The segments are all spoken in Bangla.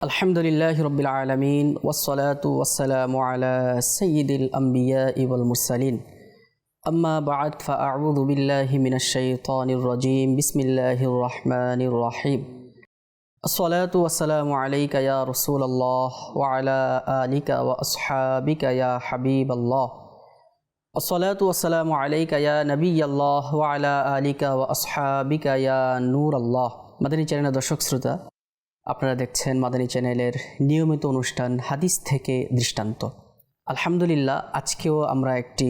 अल्हम्दुलिल्लाहि रब्बिल आलमीन वस्सलातु वस्सलामु अला सय्यिदिल अंबियाइ वल मुरसलीन अम्मा बअद फअऊज़ु बिल्लाहि मिनश शैतानिर रजीम बिस्मिल्लाहिर रहमानिर रहीम अस्सलातु वस्सलामु अलैका या रसूलल्लाह व अला आलिका व अस्हाबिका या हबीबल्लाह अस्सलातु वस्सलामु अलैका या नबिय्यल्लाह व अला आलिका व अस्हाबिका या नूरल्लाह। মাদানী চ্যানেলের দর্শক শ্রোতা, আপনারা দেখছেন মাদানী চ্যানেলের নিয়মিত অনুষ্ঠান হাদিস থেকে দৃষ্টান্ত। আলহামদুলিল্লাহ, আজকেও আমরা একটি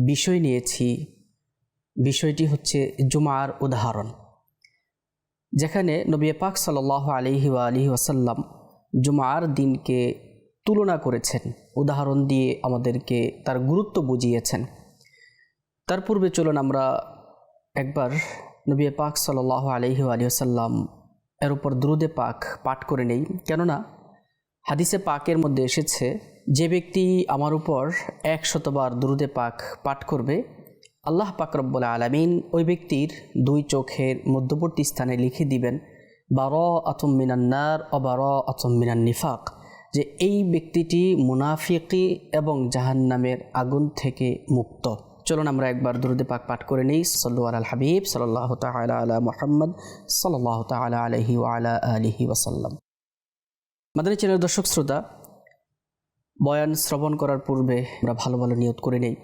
বিষয় নিয়েছি। বিষয়টি হচ্ছে জুমার উদাহরণ, যেখানে নবী পাক সাল্লাল্লাহু আলাইহি ওয়াসাল্লাম জুমার দিনকে তুলনা করেছেন, উদাহরণ দিয়ে আমাদেরকে তার গুরুত্ব বুঝিয়েছেন। তার পূর্বে চলুন আমরা একবার নবী পাক সাল্লাল্লাহু আলাইহি ওয়াসাল্লাম এর উপর দুরুদে পাক পাঠ করে নেই। কেননা হাদিসে পাকের মধ্যে এসেছে, যে ব্যক্তি আমার উপর 100 বার দুরুদে পাক পাঠ করবে, আল্লাহ পাক রব্বুল আলামিন ওই ব্যক্তির দুই চোখের মধ্যবর্তী স্থানে লিখে দিবেন বারাআতুম মিনান নার ওয়া বারাআতুম মিনান নিফাক, যে এই ব্যক্তিটি মুনাফিকি এবং জাহান্নামের আগুন থেকে মুক্ত। চলুন আমরা একবার দুরুদে পাক পাঠ করে নেই। সাল্লু আলাল হাবিব সাল্লাল্লাহু তাআলা আলা মুহাম্মদ সাল্লাল্লাহু তাআলা আলাইহি ওয়া আলা আলিহি ওয়াসাল্লাম। মাদানী চ্যানেলের দর্শক শ্রোতা, বয়ান শ্রবণ করার পূর্বে আমরা ভালো ভালো নিয়ত করে নেই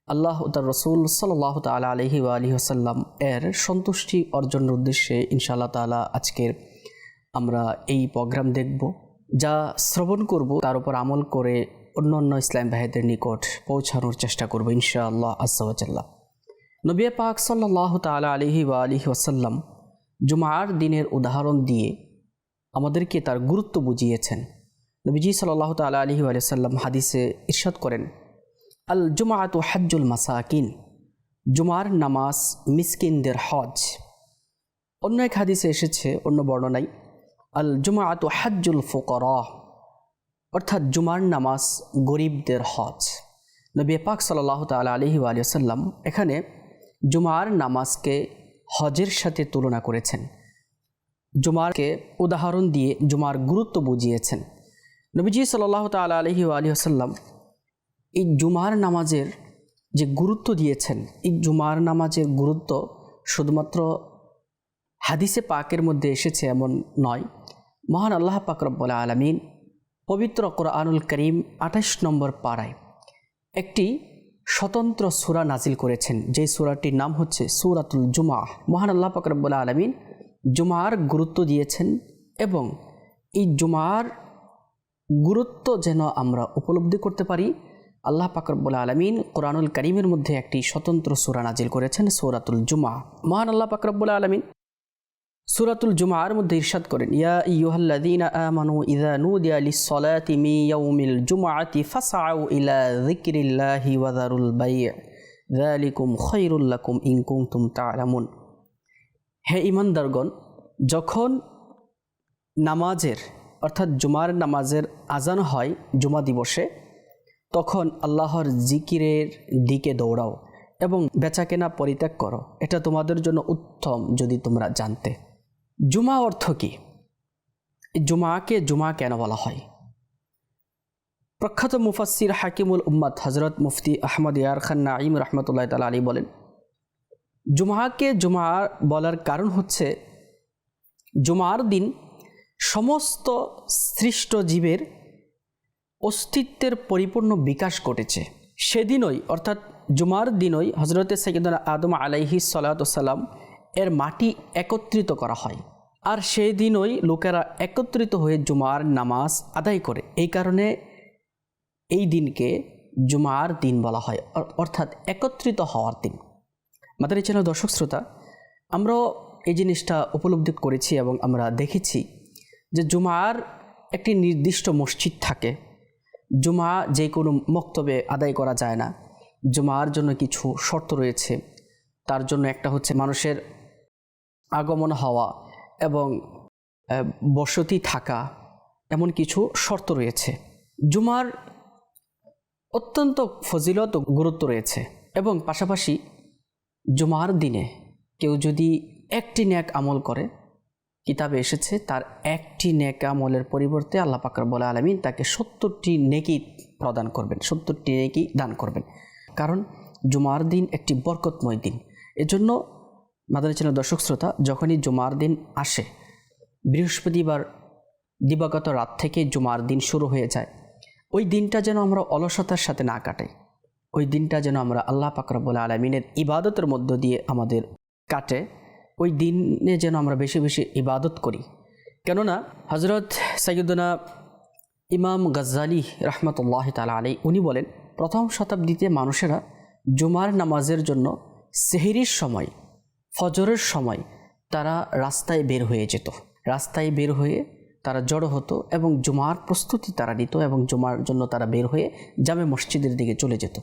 আল্লাহ ও তার রসুল সাল্লাল্লাহু তাআলা আলাইহি ওয়া আলিহি ওয়াসাল্লাম এর সন্তুষ্টি অর্জনের উদ্দেশ্যে ইনশাআল্লাহ তাআলা আজকের আমরা এই প্রোগ্রাম দেখব। যা শ্রবণ করব তার উপর আমল করে অন্য ইসলাম ভাইদের নিকট পৌঁছানোর চেষ্টা করব ইনশাআল্লাহ আজ্জা ওয়া জাল্লা। নবী পাক সাল্লাল্লাহু তাআলা আলাইহি ওয়া আলিহি ওয়াসাল্লাম জুমার দিনের উদাহরণ দিয়ে আমাদেরকে তার গুরুত্ব বুঝিয়েছেন। নবীজি সাল্লাল্লাহু তাআলা আলাইহি ওয়া সাল্লাম হাদিসে ইরশাদ করেন, আল জুমাআতু হাজ্জুল মাসাকিন, জুমার নামাজ মিসকিনদের হজ। অন্য এক হাদিসে এসেছে, অন্য বর্ণনায়, আল জুমাআতু হাজ্জুল ফুকারা, অর্থাৎ জুমার নামাজ গরিবদের হজ। নবী পাক সাল্লাল্লাহু তাআলা আলাইহি ওয়া সাল্লাম এখানে জুমার নামাজকে হজের সাথে তুলনা করেছেন, জুমারকে উদাহরণ দিয়ে জুমার গুরুত্ব বুঝিয়েছেন। নবীজি সাল্লাল্লাহু তাআলা আলাইহি ওয়া সাল্লাম এই জুমার নামাজের যে গুরুত্ব দিয়েছেন, এই জুমার নামাজের গুরুত্ব শুধুমাত্র হাদিসে পাকের মধ্যে এসেছে এমন নয়। মহান আল্লাহ পাক রব্বুল আলামিন পবিত্র কোরআনুল করিম 28 নম্বর পারায় একটি স্বতন্ত্র সূরা নাজিল করেছেন, যে সূরাটির নাম হচ্ছে সূরাতুল জুমআহ। মহান আল্লাহ পাক রব্বুল আলামিন জুমার গুরুত্ব দিয়েছেন এবং এই জুমার গুরুত্ব যেন আমরা উপলব্ধি করতে পারি, আল্লাহ পাক রব্বুল আলামিন কোরআনুল কারীমের মধ্যে একটি স্বতন্ত্র সূরা নাজিল করেছেন, সূরাতুল জুমআহ। মহান আল্লাহ পাক রব্বুল আলামিন সূরাতুল জুমআর মধ্যে ইরশাদ করেন, ইয়া আইয়ুহাল্লাযীনা আমানু ইযা নুদিয়া লিস-সালাতি মিন ইয়াউমিল জুমআতি ফাসআউ ইলা যিকরিল্লাহি ওয়া যারুল বাই', যালিকুম খায়রুল লাকুম ইন কুনতুম তা'লামুন। হে ঈমানদারগণ, যখন নামাজের অর্থাৎ জুমার নামাজের আজান হয় জুমা দিবসে, তখন আল্লাহর জিকিরের দিকে দৌড়াও এবং বেচাকেনা পরিত্যাগ করো, এটা তোমাদের জন্য উত্তম যদি তোমরা জানতে। জুমা অর্থ কি? জুমাকে জুমা কেন বলা হয়? প্রখ্যাত মুফাসসির হাকিমুল উম্মাত হযরত মুফতি আহমদ ইয়ার খান নাঈম রাহমাতুল্লাহি তাআলা আলাইহি বলেন, জুমাকে জুমা বলার কারণ হচ্ছে জুমার দিন সমস্ত সৃষ্ট জীবের অস্তিত্বের পরিপূর্ণ বিকাশ ঘটেছে। সেদিনই অর্থাৎ জুমার দিনই হযরতে সাইয়্যিদুনা আদম আলাইহিস সালাতু ওয়াসসালাম এর মাটি একত্রিত করা হয়, আর সেই দিনই লোকেরা একত্রিত হয়ে জুমার নামাজ আদায় করে। এই কারণে এই দিনকে জুমার দিন বলা হয়, অর্থাৎ একত্রিত হওয়ার দিন। মাদানী চ্যানেল দর্শক শ্রোতা, আমরাও এই জিনিসটা উপলব্ধি করেছি এবং আমরা দেখেছি যে জুমার একটি নির্দিষ্ট মসজিদ থাকে। জুমা যে কোনো মক্তবে আদায় করা যায় না, জুমার জন্য কিছু শর্ত রয়েছে। তার জন্য একটা হচ্ছে মানুষের আগমন হওয়া এবং বসতি থাকা, এমন কিছু শর্ত রয়েছে। জুমার অত্যন্ত ফজিলত ও গুরুত্ব রয়েছে এবং পাশাপাশি জুমার দিনে কেউ যদি একটি নেক আমল করে কিতাবে এসেছে তার একটি নেক আমলের পরিবর্তে আল্লাহ পাক রব্বুল আলামিন তাকে 70টি নেকি প্রদান করবেন, 70টি নেকি দান করবেন। কারণ জুমার দিন একটি বরকতময় দিন। এজন্য মাদানী চ্যানেল দর্শক শ্রোতা, যখনই জুমার দিন আসে, বৃহস্পতিবার দিবাগত রাত থেকে জুমার দিন শুরু হয়ে যায়, ওই দিনটা যেন আমরা অলসতার সাথে না কাটাই। ওই দিনটা যেন আমরা আল্লাহ পাক রব্বুল আলামিনের ইবাদতের মধ্য দিয়ে আমাদের কাটে। ওই দিনে যেন আমরা বেশি বেশি ইবাদত করি। কেননা হযরত সাইয়্যিদুনা ইমাম গাজ্জালি রাহমাতুল্লাহ তাআলা আলাইহি উনি বলেন, প্রথম শতাব্দীতে মানুষেরা জুমার নামাজের জন্য সেহরির সময়, ফজরের সময় তারা রাস্তায় বের হয়ে যেত। রাস্তায় বের হয়ে তারা জড়ো হতো এবং জুমার প্রস্তুতি তারা নিত এবং জুমার জন্য তারা বের হয়ে জামে মসজিদের দিকে চলে যেত।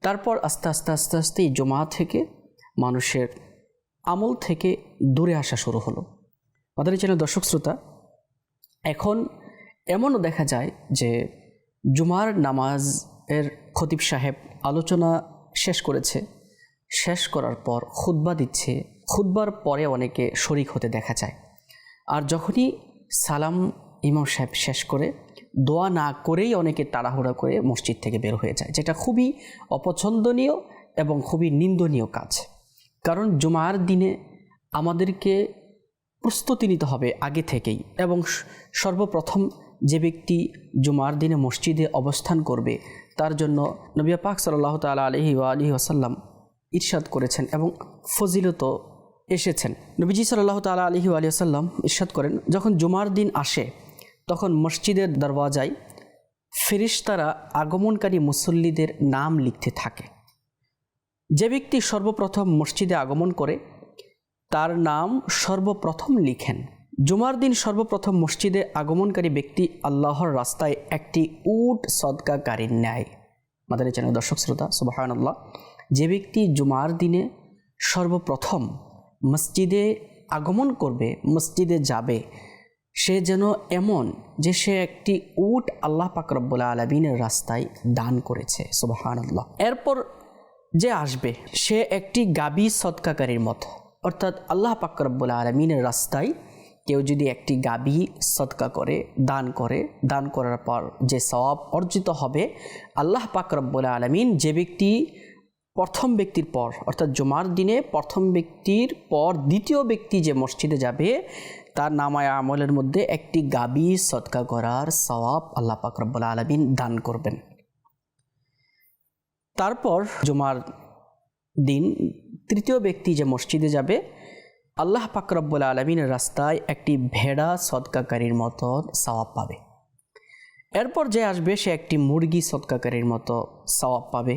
তারপর আস্তে আস্তে আস্তে আস্তে এই জুমা থেকে মানুষের আমল থেকে দূরে আসা শুরু হলো। মাদানী চ্যানেল দর্শক শ্রোতা, এখন এমনও দেখা যায় যে জুমার নামাজের খতিব সাহেব আলোচনা শেষ করেছে, শেষ করার পর খুতবা দিচ্ছে, খুতবার পরে অনেকে শরিক হতে দেখা যায়। আর যখনই সালাম ইমাম সাহেব শেষ করে দোয়া না করেই অনেকে তাড়াহুড়া করে মসজিদ থেকে বের হয়ে যায়, যেটা খুবই অপছন্দনীয় এবং খুবই নিন্দনীয় কাজ। কারণ জুমার দিনে আমাদেরকে প্রস্তুতি নিতে হবে আগে থেকেই, এবং সর্বপ্রথম যে ব্যক্তি জুমার দিনে মসজিদে অবস্থান করবে তার জন্য নবী পাক সাল্লাল্লাহু তাআলা আলাইহি ওয়া আলিহি ওয়াসাল্লাম ইরশাদ করেছেন এবং ফজিলত এসেছেন। নবীজি সাল্লাল্লাহু তাআলা আলাইহি ওয়া আলিহি ওয়াসাল্লাম ইরশাদ করেন, যখন জুমার দিন আসে তখন মসজিদের দরওয়াজায় ফেরেশতারা আগমনকারী মুসল্লিদের নাম লিখতে থাকে। যে ব্যক্তি সর্বপ্রথম মসজিদে আগমন করে তার নাম সর্বপ্রথম লিখেন। জুমার দিন সর্বপ্রথম মসজিদে আগমনকারী ব্যক্তি আল্লাহর রাস্তায় একটি উট সদকাকারীর ন্যায়। মাদানী চ্যানেল দর্শক শ্রোতা, সুবহানাল্লাহ, যে ব্যক্তি জুমার দিনে সর্বপ্রথম মসজিদে আগমন করবে, মসজিদে যাবে, সে যেন এমন যে সে একটি উট আল্লাহ পাক রব্বুল আলামিনের রাস্তায় দান করেছে। সুবহানাল্লাহ। এরপর যে আসবে সে একটি গাবি সদকাকারীর মতো, অর্থাৎ আল্লাহ পাক রব্বুল আলামিনের রাস্তায় কেউ যদি একটি গাবি সদকা করে, দান করার পর যে সওয়াব অর্জিত হবে, আল্লাহ পাক রব্বুল আলামিন যে ব্যক্তি প্রথম ব্যক্তির পর, অর্থাৎ জুমার দিনে প্রথম ব্যক্তির পর দ্বিতীয় ব্যক্তি যে মসজিদে যাবে তার নামায় আমলের মধ্যে একটি গাবি সদকা করার সওয়াব আল্লাহ পাক রব্বুল আলামিন দান করবেন। তারপর জুমার দিন তৃতীয় ব্যক্তি যে মসজিদে যাবে আল্লাহ পাক রব্বুল আলামিনের রাস্তায় একটি ভেড়া সদকাকারীর মতো সওয়াব পাবে। এরপর যে আসবে সে একটি মুরগি সদকাকারীর মতো সওয়াব পাবে।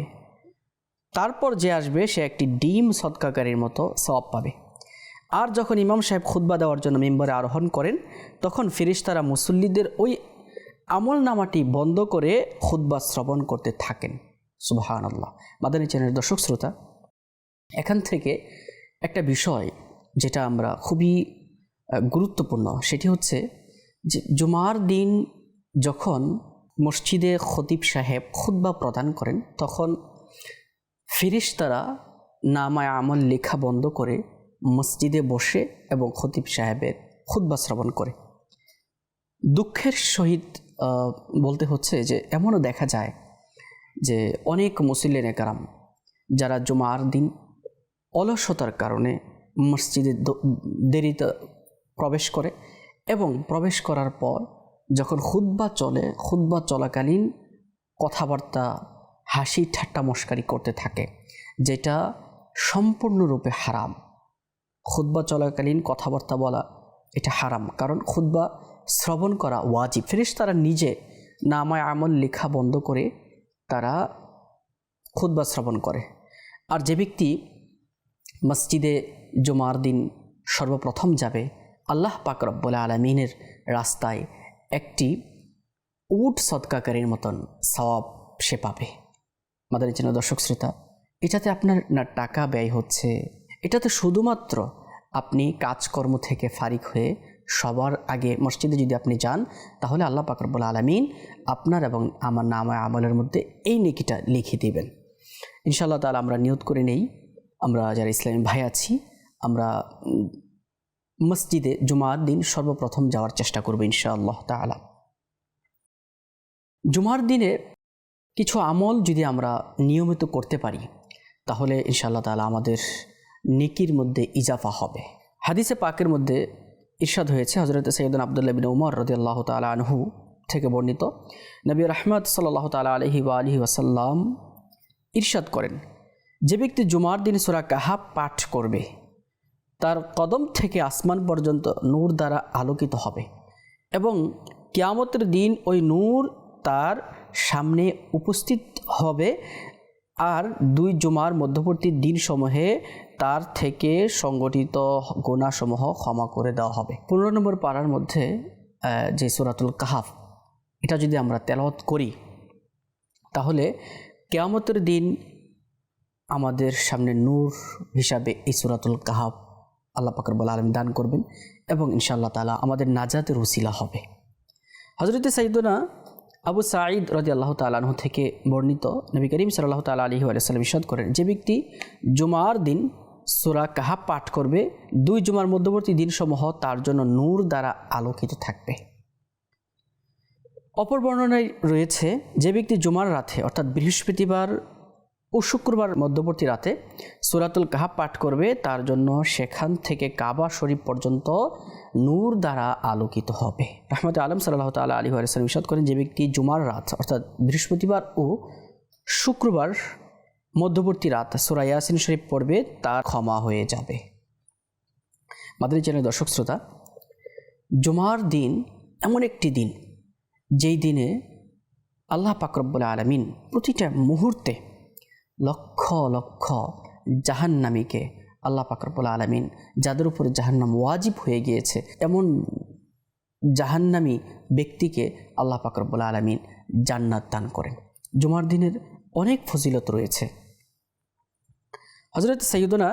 তারপর যে আসবে সে একটি ডিম সদকাকারীর মতো সওয়াব পাবে। আর যখন ইমাম সাহেব খুতবা দেওয়ার জন্য মিম্বরে আরোহণ করেন তখন ফেরেশতারা মুসল্লিদের ওই আমল নামাটি বন্ধ করে খুতবা শ্রবণ করতে থাকেন। সুবহানাল্লাহ। মাদানী চ্যানেলের দর্শক শ্রোতা, এখান থেকে একটা বিষয় যেটা আমরা খুবই গুরুত্বপূর্ণ, সেটি হচ্ছে যে জুমার দিন যখন মসজিদে খতিব সাহেব খুতবা প্রদান করেন তখন ফেরেশতারা নামায় আমল লেখা বন্ধ করে মসজিদে বসে এবং খতিব সাহেবের খুতবা শ্রবণ করে। দুঃখের সহিত বলতে হচ্ছে যে এমনও দেখা যায় যে অনেক মুসল্লিনে কেরাম যারা জুমার দিন অলসতার কারণে মসজিদে দেরিতে প্রবেশ করে এবং প্রবেশ করার পর যখন খুতবা চলাকালীন কথাবার্তা হাসি ঠাট্টা মশকারি করতে থাকে, যেটা সম্পূর্ণরূপে হারাম। খুতবা চলাকালীন কথাবার্তা বলা এটা হারাম, কারণ খুতবা শ্রবণ করা ওয়াজিব। ফেরেশতারা নিজে নামায় আমল লেখা বন্ধ করে তারা খুতবা শ্রবণ করে। আর যে ব্যক্তি মসজিদে জুমার দিন সর্বপ্রথম যাবে আল্লাহ পাক রব্বুল আলামিনের রাস্তায় একটি উট সদকাকারীর মতন সওয়াব সে পাবে। মাদানী চ্যানেল দর্শক শ্রোতা, এটাতে আপনার না টাকা ব্যয় হচ্ছে, এটাতে শুধুমাত্র আপনি কাজকর্ম থেকে ফারিক হয়ে সবার আগে মসজিদে যদি আপনি যান তাহলে আল্লাহ পাক রব্বুল আলামিন আপনার এবং আমার নামায় আমলের মধ্যে এই নেকিটা লিখে দেবেন ইনশাআল্লাহ তাআলা। আমরা নিয়ত করে নেই, আমরা যারা ইসলামী ভাই আছি আমরা মসজিদে জুমার দিন সর্বপ্রথম যাওয়ার চেষ্টা করব ইনশাআল্লাহ তাআলা। জুমার দিনে কিছু আমল যদি আমরা নিয়মিত করতে পারি তাহলে ইনশাআল্লাহ তাআলা আমাদের নেকির মধ্যে ইজাফা হবে। হাদিসে পাকের মধ্যে ইরশাদ হয়েছে, হযরত সাইয়েদনা আব্দুল্লাহ বিন উমর রাদিয়াল্লাহু তাআলা আনহু থেকে বর্ণিত, নবী রাহমাত সাল্লাল্লাহু তাআলা আলাইহি ওয়া আলিহি ওয়াসাল্লাম ইরশাদ করেন, যে ব্যক্তি জুমার দিন সূরা কাহাফ পাঠ করবে তার কদম থেকে আসমান পর্যন্ত নূর দ্বারা আলোকিত হবে এবং কিয়ামতের দিন ওই নূর তার সামনে উপস্থিত হবে আর 2 জুমার মধ্যবর্তী দিনসমূহে তার থেকে সংগঠিত গুনাহসমূহ ক্ষমা করে দেওয়া হবে। 15 নম্বর পারার মধ্যে যে সূরাতুল কাহাফ, এটা যদি আমরা তেলাওয়াত করি তাহলে কিয়ামতের দিন আমাদের সামনে নূর হিসাবে এই সূরাতুল কাহাফ আল্লাহ পাক রব্বুল আলামিন দান করবেন এবং ইনশাআল্লাহ তাআলা আমাদের নাজাতের উসিলা হবে। হযরত সাইয়েদনা আবু সাঈদ রাদিয়াল্লাহু তাআলা আনহু থেকে বর্ণিত, নবী করিম সাল্লাল্লাহু তাআলা আলাইহি ওয়া সাল্লাম ইরশাদ করেন, যে ব্যক্তি জুমার দিন সূরা কাহাফ পাঠ করবে 2 জুমার মধ্যবর্তী দিনসমূহ তার জন্য নূর দ্বারা আলোকিত থাকবে। অপর বর্ণনায় রয়েছে, যে ব্যক্তি জুমার রাতে অর্থাৎ বৃহস্পতিবার ও শুক্রবার মধ্যবর্তী রাতে সূরাতুল কাহাফ পাঠ করবে তার জন্য সেখান থেকে কাবা শরীফ পর্যন্ত নূর দ্বারা আলোকিত হবে। রাহমাতুল আলম সাল্লাল্লাহু তাআলা আলাইহি ওয়া সাল্লাম ইরশাদ করেন, যে ব্যক্তি জুমার রাত অর্থাৎ বৃহস্পতিবার ও শুক্রবার মধ্যবর্তী রাত সূরা ইয়াসিন শরীফ পড়বে তার ক্ষমা হয়ে যাবে। মাদানী চ্যানেলের দর্শক শ্রোতা, জুমার দিন এমন একটি দিন যেই দিনে আল্লাহ পাক রব্বুল আলামিন প্রতিটা মুহূর্তে লক্ষ লক্ষ জাহান্নামীকে আল্লাহ পাক রব্বুল আলামিন, যাদের উপর জাহান্নাম ওয়াজিব হয়ে গিয়েছে, এমন জাহান্নামী ব্যক্তিকে আল্লাহ পাক রব্বুল আলামিন জান্নাত দান করেন। জুমার দিনের অনেক ফজিলত রয়েছে। হযরত সাইয়েদনা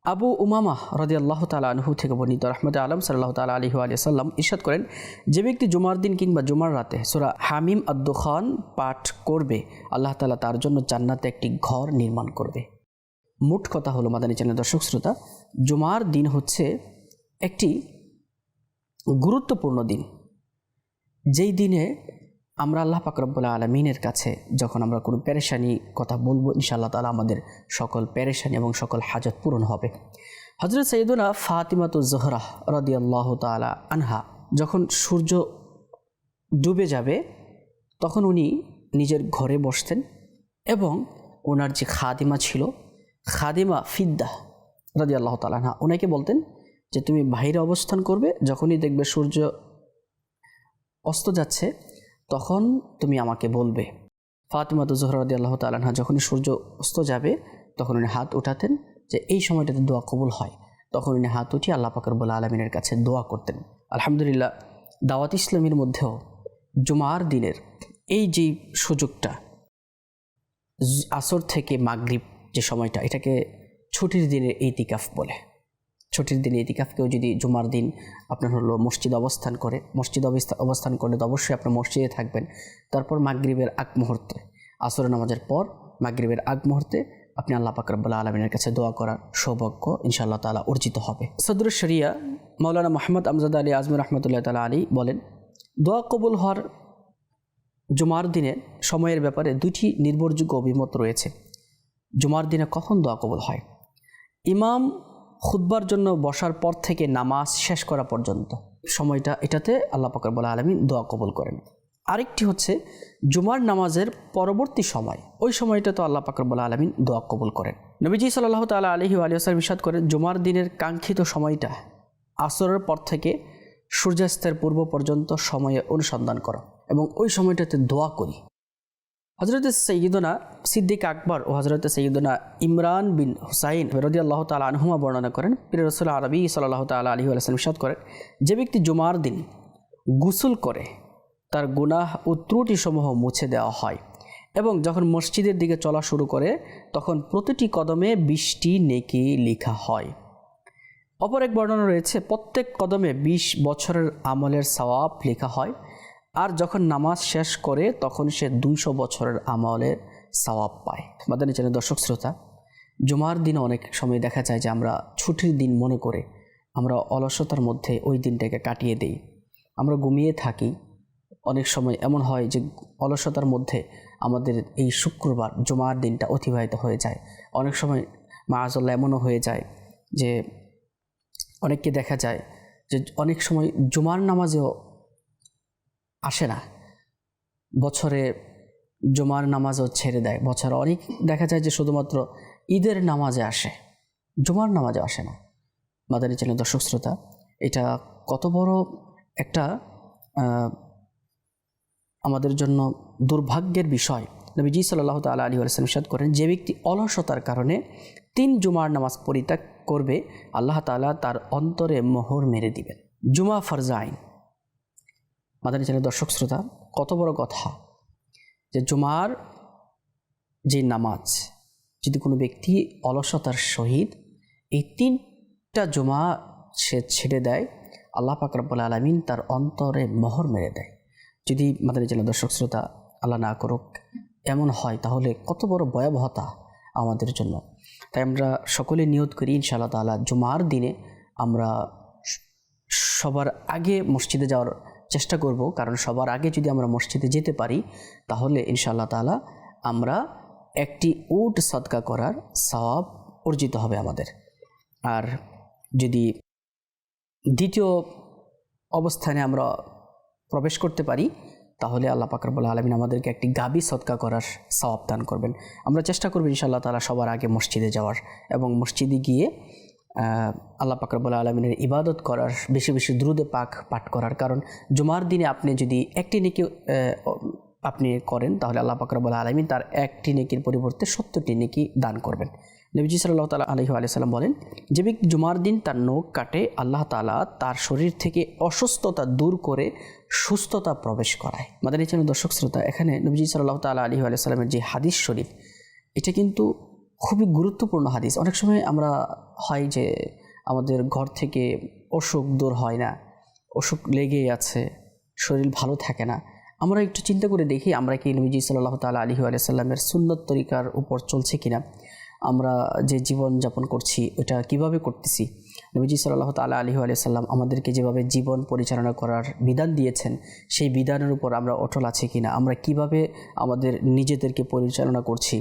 আবু উমামা রাদিয়াল্লাহু তাআলা আনহু থেকে বর্ণিত, রাহমাতুল আলম সাল্লাল্লাহু তাআলা আলাইহি ওয়া সাল্লাম ইরশাদ করেন, যে ব্যক্তি জুমার দিন কিংবা জুমার রাতে সূরা হামিম আদ-দুখান পাঠ করবে আল্লাহ তাআলা তার জন্য জান্নাতে একটি ঘর নির্মাণ করবে। মোট কথা হলো মাদানী চ্যানেল দর্শক শ্রোতা, জুমার দিন হচ্ছে একটি গুরুত্বপূর্ণ দিন, যেই দিনে আমরা আল্লাহ পাক রব্বুল আলামিনের কাছে যখন আমরা কোনো পেরেশানি কথা বলবো, ইনশাআল্লাহ তাআলা আমাদের সকল পেরেশানি এবং সকল হাজত পূরণ হবে। হযরত সাইয়েদনা ফাতিমাতুজ জোহরা রাদিয়াল্লাহু তাআলা আনহা যখন সূর্য ডুবে যাবে তখন উনি নিজের ঘরে বসতেন এবং ওনার যে খাদিমা ছিল, খাদিমা ফিদ্দা রাদিয়াল্লাহু তাআলা আনহা, ওনাকে বলতেন যে তুমি বাইরে অবস্থান করবে, যখনই দেখবে সূর্য অস্ত যাচ্ছে তখন তুমি আমাকে বলবে। ফাতিমাতুজ জোহরা রাদিয়াল্লাহু তাআলা আনহা যখনই সূর্য অস্ত যাবে তখন উনি হাত উঠাতেন যে এই সময়টাতে দোয়া কবুল হয়, তখন উনি হাত উঠিয়ে আল্লাহ পাক রব্বুল আলামিনের কাছে দোয়া করতেন। আলহামদুলিল্লাহ, দাওয়াত ইসলামীর মধ্যেও জুমার দিনের এই যে সুযোগটা, আসর থেকে মাগরিব যে সময়টা, এটাকে ছুটির দিনের ইতিকাফ বলে। ছুটির দিনে ইতিকাফকেও যদি জুমার দিন আপনার হলো মসজিদ অবস্থান করলে তো অবশ্যই আপনার মসজিদে থাকবেন। তারপর মাগরিবের আগ মুহূর্তে, আসর নামাজের পর মাগরিবের আগ মুহূর্তে আপনি আল্লাহ পাক রব্বুল আলামিনের কাছে দোয়া করার সৌভাগ্য ইনশাআল্লাহ তাআলা অর্জিত হবে। সদরুশ শরিয়া মাওলানা মুহাম্মদ আমজাদ আলী আজমি রাহমাতুল্লাহ তাআলা আলী বলেন, দোয়া কবুল হওয়ার জুমার দিনের সময়ের ব্যাপারে 2টি নির্ভরযোগ্য অভিমত রয়েছে। জুমার দিনে কখন দোয়া কবুল হয়? ইমাম খুতবার জন্য বসার পর থেকে নামাজ শেষ করা পর্যন্ত সময়টা, এটাতে আল্লাহ পাক রব্বুল আলামিন দোয়া কবুল করেন। আরেকটি হচ্ছে জুমার নামাজের পরবর্তী সময়, ওই সময়টা তো আল্লাহ পাক রব্বুল আলামিন দোয়া কবুল করেন। নবীজি সাল্লাল্লাহু তাআলা আলাইহি ওয়া সাল্লাম ইরশাদ করেন, জুমার দিনের কাঙ্ক্ষিত সময়টা আসরের পর থেকে সূর্যাস্তের পূর্ব পর্যন্ত সময়ে অনুসন্ধান করো এবং ওই সময়টাতে দোয়া করি। হযরত সাইয়্যিদনা সিদ্দিক আকবর ও হযরত সাইয়্যিদনা ইমরান বিন হুসাইন রাদিয়াল্লাহু তাআলা আনহুমা বর্ণনা করেন, প্রিয় রাসূল আরবি সাল্লাল্লাহু তাআলা আলাইহি ওয়া সাল্লাম ইরশাদ করেন, যে ব্যক্তি জুমার দিন গোসল করে তার গুনাহ ও ত্রুটিসমূহ মুছে দেওয়া হয় এবং যখন মসজিদের দিকে চলা শুরু করে তখন প্রতিটি কদমে 20টি নেকি লেখা হয়। অপর এক বর্ণনা রয়েছে, প্রত্যেক কদমে 20 বছরের আমলের সওয়াব লেখা হয়, আর যখন নামাজ শেষ করে তখন সে 200 বছরের আমলের সওয়াব পায়। মাদানী চ্যানেল দর্শক শ্রোতা, জুমার দিনে অনেক সময় দেখা যায় যে আমরা ছুটির দিন মনে করে আমরা অলসতার মধ্যে ওই দিনটাকে কাটিয়ে দেই, আমরা ঘুমিয়ে থাকি। অনেক সময় এমন হয় যে অলসতার মধ্যে আমাদের এই শুক্রবার জুমার দিনটা অতিবাহিত হয়ে যায়। অনেক সময় মাআযাল্লাহ এমনও হয়ে যায় যে অনেককে দেখা যায় যে অনেক সময় জুমার নামাজেও আসে না, বছরে জুমার নামাজও ছেড়ে দেয়। বছরে অনেক দেখা যায় যে শুধুমাত্র ঈদের নামাজে আসে, জুমার নামাজে আসে না। মাদানী চ্যানেল দর্শক শ্রোতা, এটা কত বড় একটা আমাদের জন্য দুর্ভাগ্যের বিষয়। নবীজি সাল্লাল্লাহু তাআলা আলাইহি ওয়াসাল্লাম ইরশাদ করেন, যে ব্যক্তি অলসতার কারণে 3 জুমার নামাজ পরিত্যাগ করবে, আল্লাহ তাআলা তার অন্তরে মোহর মেরে দিবেন। জুমা ফরজ আইন। মাদানী চ্যানেল দর্শক শ্রোতা, কত বড় কথা যে জুমার যে নামাজ যদি কোনো ব্যক্তি অলসতার সহিত এই 3টা জুমা সে ছেড়ে দেয়, আল্লাহ পাক রব্বুল আলামিন তার অন্তরে মোহর মেরে দেয়। যদি মাদানী চ্যানেল দর্শক শ্রোতা আল্লাহ না করুক এমন হয়, তাহলে কত বড় ভয়াবহতা আমাদের জন্য। তাই আমরা সকলে নিয়ত করি ইনশাআল্লাহ তাআলা জুমার দিনে আমরা সবার আগে মসজিদে যাওয়ার চেষ্টা করব, কারণ সবার আগে যদি আমরা মসজিদে যেতে পারি তাহলে ইনশাআল্লাহ তাআলা আমরা একটি উট সদকা করার সওয়াব অর্জিত হবে আমাদের। আর যদি দ্বিতীয় অবস্থানে আমরা প্রবেশ করতে পারি তাহলে আল্লাহ পাক রব্বুল আলামিন আমাদেরকে একটি গাবি সদকা করার সওয়াব দান করবেন। আমরা চেষ্টা করব ইনশাআল্লাহ তাআলা সবার আগে মসজিদে যাওয়ার এবং মসজিদে গিয়ে আল্লাহ পাক রব্বুল আলামিনের ইবাদত করার, বেশি বেশি দুরূদে পাক পাঠ করার। কারণ জুমার দিনে আপনি যদি একটি নেকি আপনি করেন তাহলে আল্লাহ পাক রব্বুল আলামিন তার একটি নেকির পরিবর্তে 70টি নেকি দান করবেন। নবীজি সাল্লাল্লাহু তাআলা আলাইহি ওয়া সাল্লাম বলেন, যে ব্যক্তি জুমার দিন তার নখ কাটে, আল্লাহ তাআলা তার শরীর থেকে অসুস্থতা দূর করে সুস্থতা প্রবেশ করায়। মাদানী চ্যানেল দর্শক শ্রোতা, এখানে নবীজি সাল্লাল্লাহু তাআলা আলাইহি ওয়া সাল্লামের যে হাদিস শরীফ, এটা কিন্তু খুবই গুরুত্বপূর্ণ হাদিস। অনেক সময় আমরা হয় যে আমাদের ঘর থেকে অসুখ দূর হয় না, অসুখ লেগেই আছে, শরীর ভালো থাকে না। আমরা একটু চিন্তা করে দেখি আমরা কি নবীজি সাল্লাল্লাহু তাআলা আলাইহি ওয়া সাল্লামের সুন্নত তরিকার উপর চলছে কিনা, আমরা যে জীবন যাপন করছি ওটা কিভাবে করতেছি। নবীজি সাল্লাল্লাহু তাআলা আলাইহি ওয়া সাল্লাম আমাদেরকে যেভাবে জীবন পরিচালনা করার বিধান দিয়েছেন সেই বিধানের উপর আমরা অটল আছি কিনা, আমরা কিভাবে আমাদের নিজেদেরকে পরিচালনা করছি,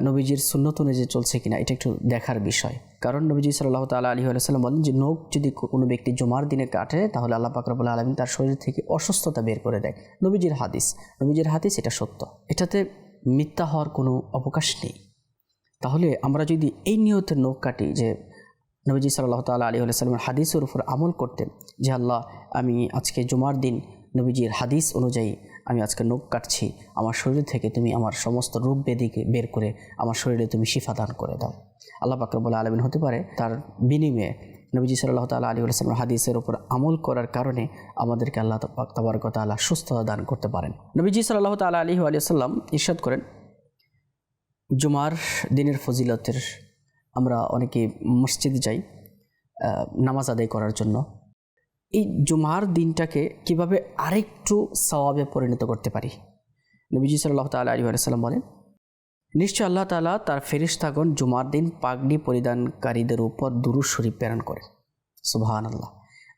নবীজির সুন্নত অনুযায়ী চলছে কিনা, এটা একটু দেখার বিষয়। কারণ নবীজি সাল্লাল্লাহু তাআলা আলাইহি ওয়া সাল্লাম বলেন যে নখ যদি কোনো ব্যক্তি জুমার দিনে কাটে তাহলে আল্লাহ পাক রব্বুল আলামিন তার শরীর থেকে অসুস্থতা বের করে দেয়। নবীজির হাদিস এটা সত্য, এটাতে মিথ্যা হওয়ার কোনো অবকাশ নেই। তাহলে আমরা যদি এই নিয়তে নখ কাটি যে নবীজি সাল্লাল্লাহু তাআলা আলাইহি ওয়া সাল্লামের হাদিসের উপর আমল করতেন, যে আল্লাহ আমি আজকে জুমার দিন নবীজির হাদিস অনুযায়ী আমি আজকে নখ কাটছি, আমার শরীর থেকে তুমি আমার সমস্ত রোগ ব্যাধিকে বের করে আমার শরীরে তুমি শিফা দান করে দাও। আল্লাহ পাক রব্বুল আলামিন হতে পারে তার বিনিময়ে নবীজি সাল্লাল্লাহু তাআলা আলাইহি ওয়া সাল্লামের হাদিসের উপর আমল করার কারণে আমাদেরকে আল্লাহ পাক তাবারক ওয়া তাআলা সুস্থতা দান করতে পারেন। নবীজি সাল্লাল্লাহু তাআলা আলাইহি ওয়া সাল্লাম ইরশাদ করেন, জুমার দিনের ফজিলতের আমরা অনেকে মসজিদে যাই নামাজ আদায় করার জন্য। এই জুমার দিনটাকে কিভাবে আরেকটু সওয়াবে পরিণত করতে পারি, নবীজি সাল্লাল্লাহু তাআলা আলাইহি ওয়া সাল্লাম বলেন, নিশ্চয় আল্লাহ তাআলা তার ফেরেশতাগণ জুমার দিন পাগড়ি পরিধানকারীদের উপর দুরূদ শরীফ প্রেরণ করেন। সুবহানাল্লাহ।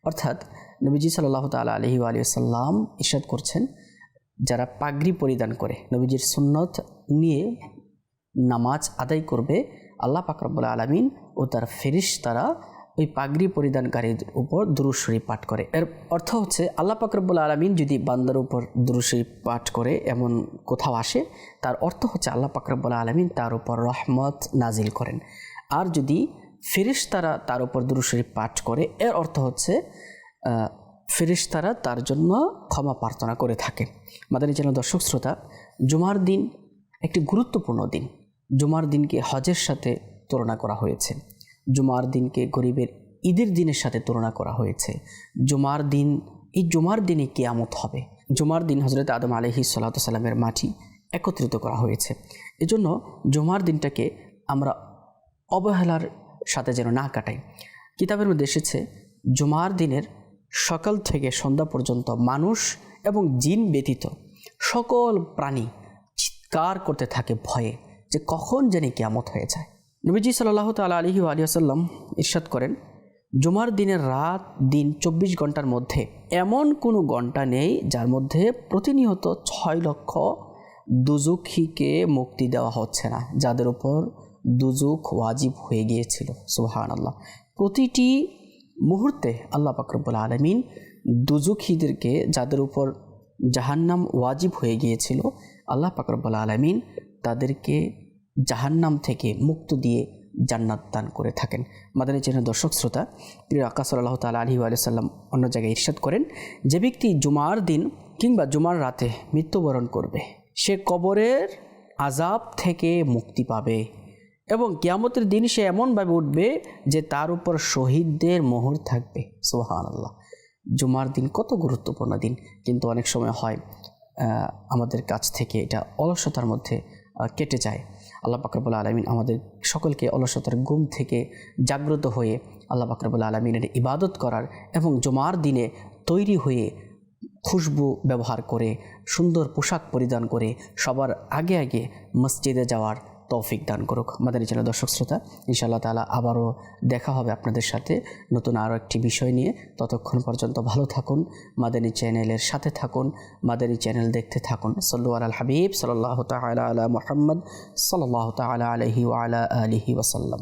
অর্থাৎ নবীজি সাল্লাল্লাহু তাআলা আলাইহি ওয়া সাল্লাম ইরশাদ করছেন, যারা পাগড়ি পরিধান করে নবীজির সুন্নত নিয়ে নামাজ আদায় করবে, আল্লাহ পাক রব্বুল আলামিন ও তার ফেরেশতারা ওই পাগড়ি পরিধানকারীর উপর দুরূদ শরীফ পাঠ করে। এর অর্থ হচ্ছে আল্লাহ পাক রব্বুল আলামিন যদি বান্দার উপর দুরূদ শরীফ পাঠ করে এমন কোথাও আসে, তার অর্থ হচ্ছে আল্লাহ পাক রব্বুল আলামিন তার উপর রহমত নাজিল করেন। আর যদি ফেরেশতারা তার উপর দুরূদ শরীফ পাঠ করে, এর অর্থ হচ্ছে ফেরেশতারা তার জন্য ক্ষমা প্রার্থনা করে থাকে। মাদানী চ্যানেল দর্শক শ্রোতা, জুমার দিন একটি গুরুত্বপূর্ণ দিন। জুমার দিনকে হজের সাথে তুলনা করা হয়েছে, জুমার দিনকে গরিবের ঈদের দিনের সাথে তুলনা করা হয়েছে। এই জুমার দিনে কিয়ামত হবে। জুমার দিন হযরত আদম আলাইহিস সালাতু সালামের মাটি একত্রিত করা হয়েছে। এজন্য জুমার দিনটাকে আমরা অবহেলার সাথে যেন না কাটাই। কিতাবের মধ্যে এসেছে জুমার দিনের সকাল থেকে সন্ধ্যা পর্যন্ত মানুষ এবং জিন ব্যতীত সকল প্রাণী চিৎকার করতে থাকে ভয়ে যে কখন জানি কিয়ামত হয়ে যায়। নবীজি সাল্লাল্লাহু তাআলা আলাইহি ওয়া সাল্লাম ইরশাদ করেন, জুমার দিনের রাত দিন 24 ঘন্টার মধ্যে এমন কোনো ঘন্টা নেই যার মধ্যে প্রতিনিয়ত 6 লক্ষ দুজুখিকে মুক্তি দেওয়া হচ্ছে না, যাদের উপর দুজুখ ওয়াজিব হয়ে গিয়েছিল। সুবহানাল্লাহ। প্রতিটি মুহূর্তে আল্লাহ পাক রব্বুল আলামিন দুজুখিদেরকে, যাদের উপর জাহান্নাম ওয়াজিব হয়ে গিয়েছিল, আল্লাহ পাক রব্বুল আলামিন তাদেরকে জাহান্নাম থেকে মুক্ত দিয়ে জান্নাত দান করে থাকেন। মাদানী চ্যানেল দর্শক শ্রোতা, প্রিয় আকা সাল্লাল্লাহু তাআলা আলাইহি ওয়া সাল্লাম অন্য জায়গায় ইরশাদ করেন, যে ব্যক্তি জুমার দিন কিংবা জুমার রাতে মৃত্যুবরণ করবে সে কবরের আযাব থেকে মুক্তি পাবে এবং কিয়ামতের দিন সে এমনভাবে উঠবে যে তার উপর শহীদদের মোহর থাকবে। সুবহানাল্লাহ। জুমার দিন কত গুরুত্বপূর্ণ দিন, কিন্তু অনেক সময় হয় আমাদের কাছ থেকে এটা অলসতার মধ্যে কেটে যায়। আল্লাহ পাক রব্বুল আলামিন আমাদের সকলকে অলসতার ঘুম থেকে জাগ্রত হয়ে আল্লাহ পাক রব্বুল আলামিনের ইবাদত করার এবং জুমার দিনে তৈরি হয়ে খুশবু ব্যবহার করে সুন্দর পোশাক পরিধান করে সবার আগে আগে মসজিদে যাওয়ার তৌফিক দান করুক। মাদানী চ্যানেল দর্শক শ্রোতা, ইনশাআল্লাহ তাআলা আবারও দেখা হবে আপনাদের সাথে নতুন আরও একটি বিষয় নিয়ে। ততক্ষণ পর্যন্ত ভালো থাকুন, মাদানী চ্যানেলের সাথে থাকুন, মাদানী চ্যানেল দেখতে থাকুন। সাল্লু আলাল হাবিব সাল্লাল্লাহু তাআলা আলা মুহাম্মদ সাল্লাল্লাহু তাআলা আলাইহি ওয়া আলা আলিহি ওয়া সাল্লাম।